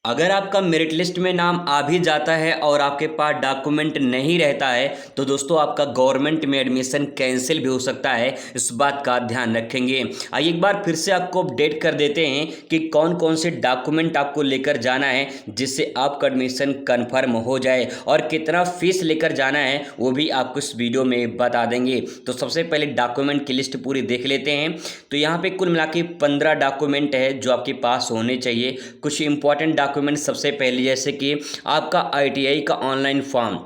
अगर आपका merit list में नाम आ भी जाता है और आपके पास डॉक्यूमेंट नहीं रहता है तो दोस्तों आपका गवर्नमेंट में एडमिशन कैंसिल भी हो सकता है। इस बात का ध्यान रखेंगे। आइए एक बार फिर से आपको अपडेट कर देते हैं कि कौन कौन से डॉक्यूमेंट आपको लेकर जाना है जिससे आपका एडमिशन कन्फर्म हो जाए और कितना फीस लेकर जाना है वो भी आपको इस वीडियो में बता देंगे। तो सबसे पहले डॉक्यूमेंट की लिस्ट पूरी देख लेते हैं। तो यहाँ पे कुल मिला के 15 डॉक्यूमेंट है जो आपके पास होने चाहिए। कुछ इंपॉर्टेंट डॉक्यूमेंट सबसे पहले जैसे कि आपका आईटीआई का ऑनलाइन फॉर्म,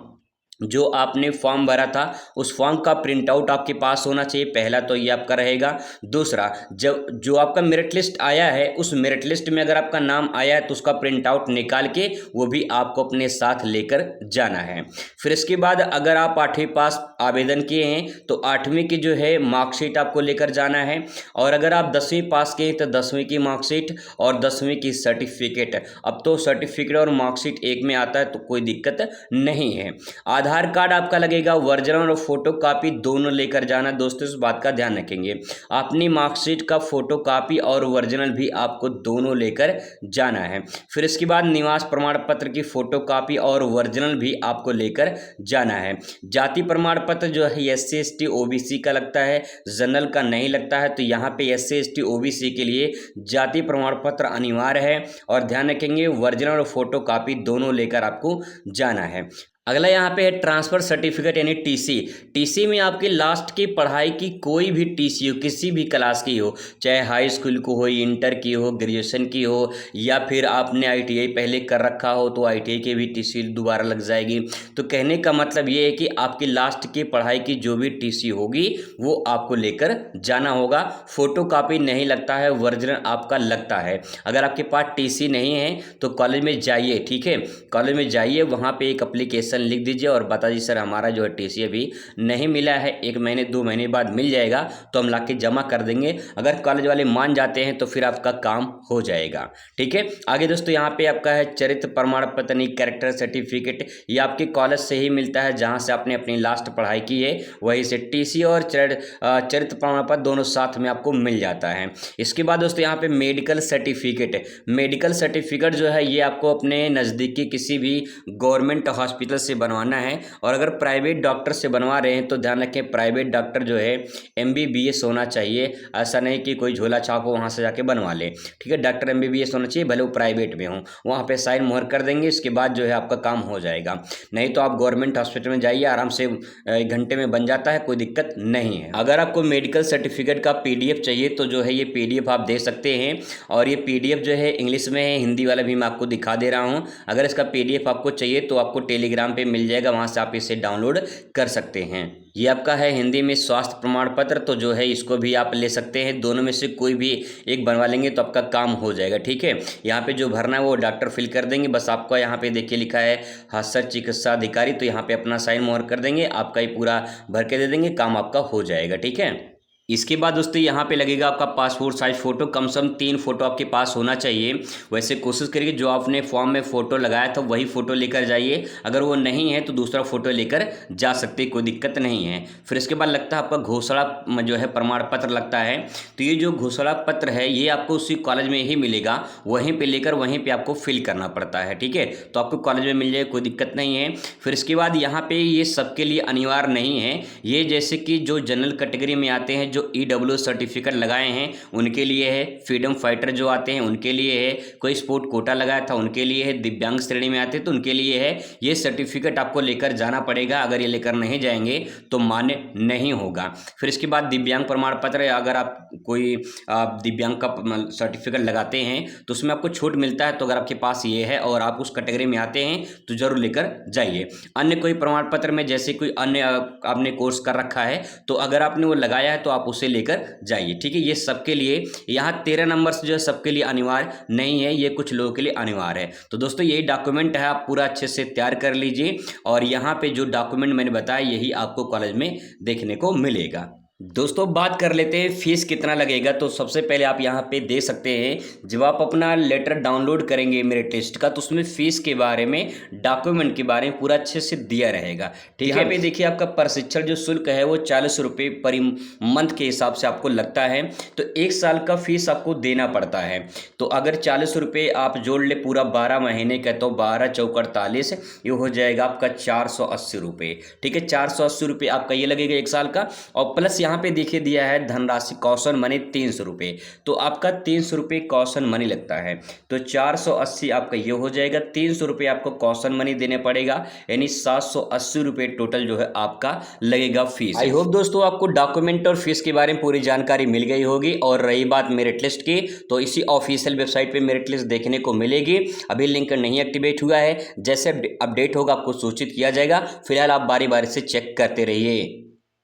जो आपने फॉर्म भरा था उस फॉर्म का प्रिंट आउट आपके पास होना चाहिए। पहला तो ये आपका रहेगा। दूसरा, जब जो आपका मेरिट लिस्ट आया है उस मेरिट लिस्ट में अगर आपका नाम आया है तो उसका प्रिंट आउट निकाल के वो भी आपको अपने साथ लेकर जाना है। फिर इसके बाद अगर आप 8वीं पास आवेदन किए हैं तो 8वीं की जो है मार्कशीट आपको लेकर जाना है। और अगर आप 10वीं पास किए तो 10वीं की मार्कशीट और 10वीं की सर्टिफिकेट। अब तो सर्टिफिकेट और मार्कशीट एक में आता है तो कोई दिक्कत नहीं है। आधार कार्ड आपका लगेगा, ओरिजिनल और फोटो कॉपी दोनों लेकर जाना। दोस्तों इस बात का ध्यान रखेंगे, अपनी मार्कशीट का फोटो कॉपी और ओरिजिनल भी आपको दोनों लेकर जाना है। फिर इसके बाद निवास प्रमाण पत्र की फोटो कॉपी और ओरिजिनल भी आपको लेकर जाना है। जाति प्रमाण पत्र जो है SC ST OBC का लगता है, जनरल का नहीं लगता है। तो यहाँ पे SC ST OBC के लिए जाति प्रमाण पत्र अनिवार्य है और ध्यान रखेंगे ओरिजिनल और फोटो कॉपी दोनों लेकर आपको जाना है। अगला यहाँ पे है ट्रांसफ़र सर्टिफिकेट यानी टीसी। टीसी में आपकी लास्ट की पढ़ाई की कोई भी टीसी हो, किसी भी क्लास की हो, चाहे हाई स्कूल को हो, इंटर की हो, ग्रेजुएशन की हो, या फिर आपने आईटीआई पहले कर रखा हो तो आईटीआई की भी टीसी दोबारा लग जाएगी। तो कहने का मतलब ये है कि आपकी लास्ट की पढ़ाई की जो भी टीसी होगी वो आपको लेकर जाना होगा। फोटो कॉपी नहीं लगता है, ओरिजिनल आपका लगता है। अगर आपके पास टीसी नहीं है तो कॉलेज में जाइए, ठीक है, कॉलेज में जाइए, वहाँ पे एक एप्लीकेशन लिख दीजिए और बता दीजिए सर हमारा जो है टीसी अभी नहीं मिला है, 1 महीने 2 महीने बाद मिल जाएगा तो हम लाके जमा कर देंगे। अगर कॉलेज वाले मान जाते हैं तो फिर आपका काम हो जाएगा, ठीक है। आगे दोस्तों यहाँ पे आपका है चरित्र प्रमाण पत्र नहीं कैरेक्टर सर्टिफिकेट। ये आपके कॉलेज से ही मिलता है जहाँ से आपने अपनी लास्ट पढ़ाई की है, वहीं से टीसी और चरित्र प्रमाण पत्र दोनों साथ में आपको मिल जाता है। इसके बाद दोस्तों यहाँ पे मेडिकल सर्टिफिकेट। मेडिकल सर्टिफिकेट जो है ये आपको अपने नज़दीकी किसी भी गवर्नमेंट हॉस्पिटल से बनवाना है। और अगर प्राइवेट डॉक्टर से बनवा रहे हैं तो ध्यान रखें प्राइवेट डॉक्टर जो है MBBS होना चाहिए। ऐसा नहीं कि कोई झोला छाप हो वहाँ से जाके बनवा ले, ठीक है। डॉक्टर MBBS होना चाहिए, भले वो प्राइवेट में हो। वहाँ पे साइन मोहर कर देंगे, इसके बाद जो है आपका काम हो जाएगा। नहीं तो आप गवर्नमेंट हॉस्पिटल में जाइए, आराम से 1 घंटे में बन जाता है, कोई दिक्कत नहीं है। अगर आपको मेडिकल सर्टिफिकेट का PDF चाहिए तो जो है ये PDF आप दे सकते हैं। और ये PDF जो है इंग्लिश में है, हिंदी वाला भी मैं आपको दिखा दे रहा हूँ। अगर इसका PDF आपको चाहिए तो आपको टेलीग्राम पे मिल जाएगा, वहाँ से आप इसे डाउनलोड कर सकते हैं। ये आपका है हिंदी में स्वास्थ्य प्रमाण पत्र, तो जो है इसको भी आप ले सकते हैं। दोनों में से कोई भी एक बनवा लेंगे तो आपका काम हो जाएगा, ठीक है। यहाँ पे जो भरना है वो डॉक्टर फिल कर देंगे। बस आपका यहाँ पे देखिए लिखा है हास्य चिकित्सा अधिकारी, तो यहाँ पे अपना साइन मोहर कर देंगे, आपका ही पूरा भर के दे देंगे, काम आपका हो जाएगा, ठीक है। इसके बाद दोस्तों यहाँ पे लगेगा आपका पासपोर्ट साइज फ़ोटो, कम से कम 3 फोटो आपके पास होना चाहिए। वैसे कोशिश करिए जो आपने फॉर्म में फ़ोटो लगाया था वही फ़ोटो लेकर जाइए। अगर वो नहीं है तो दूसरा फ़ोटो लेकर जा सकते, कोई दिक्कत नहीं है। फिर इसके बाद लगता है आपका घोषणा जो है प्रमाण पत्र लगता है। तो ये जो घोषणा पत्र है ये आपको उसी कॉलेज में ही मिलेगा, वहीं पर लेकर वहीं पर आपको फिल करना पड़ता है, ठीक है। तो आपको कॉलेज में मिल जाए, कोई दिक्कत नहीं है। फिर इसके बाद यहाँ पर ये सबके लिए अनिवार्य नहीं है। ये जैसे कि जो जनरल कैटेगरी में आते हैं, जो EW सर्टिफिकेट लगाए हैं उनके लिए है। फ्रीडम फाइटर जो आते हैं उनके लिए है। कोई स्पोर्ट कोटा लगाया था उनके लिए है। दिव्यांग श्रेणी में आते हैं तो उनके लिए है। ये सर्टिफिकेट आपको लेकर जाना पड़ेगा, अगर ये लेकर नहीं जाएंगे तो मान्य नहीं होगा। फिर इसके बाद दिव्यांग प्रमाण पत्र, अगर आप कोई दिव्यांग का सर्टिफिकेट लगाते हैं तो उसमें आपको छूट मिलता है। तो अगर आपके पास ये है और आप उस कैटेगरी में आते हैं तो जरूर लेकर जाइए। अन्य कोई प्रमाण पत्र में जैसे कोई अन्य आपने कोर्स कर रखा है तो अगर आपने वो लगाया है तो आप उसे लेकर जाइए, ठीक है। ये सबके लिए, यहाँ 13 नंबर जो है सबके लिए अनिवार्य नहीं है, ये कुछ लोगों के लिए अनिवार्य है। तो दोस्तों यही डॉक्यूमेंट है, आप पूरा अच्छे से तैयार कर लीजिए। और यहाँ पे जो डॉक्यूमेंट मैंने बताया यही आपको कॉलेज में देखने को मिलेगा। दोस्तों बात कर लेते हैं फीस कितना लगेगा। तो सबसे पहले आप यहाँ पे दे सकते हैं, जब आप अपना लेटर डाउनलोड करेंगे मेरिट लिस्ट का, तो उसमें फीस के बारे में, डॉक्यूमेंट के बारे में पूरा अच्छे से दिया रहेगा। ठीक है, यहाँ पे देखिए आपका प्रशिक्षण जो शुल्क है वो 40 रुपये पर मंथ के हिसाब से आपको लगता है। तो 1 साल का फीस आपको देना पड़ता है। तो अगर 40 रुपये आप जोड़ ले पूरा 12 महीने का, तो 12 चौक 48, ये हो जाएगा आपका 480 रुपये। ठीक है, 480 रुपये आपका ये लगेगा 1 साल का। और प्लस यहाँ पे देखिए दिया है धनराशि कौशन मनी 300 रुपये, तो आपका 300 रुपये कौशन मनी लगता है। तो 480 आपका ये हो जाएगा, 300 रुपये आपको कौशन मनी देने पड़ेगा, यानी 780 रुपये टोटल जो है आपका लगेगा फीस। आई होप दोस्तों आपको डॉक्यूमेंट और फीस के बारे में पूरी जानकारी मिल गई होगी। और रही बात मेरिट लिस्ट की, तो इसी ऑफिशियल वेबसाइट पे मेरिट लिस्ट देखने को मिलेगी। अभी लिंक नहीं एक्टिवेट हुआ है, जैसे अपडेट होगा आपको सूचित किया जाएगा। फिलहाल आप बारी बारी से चेक करते रहिए।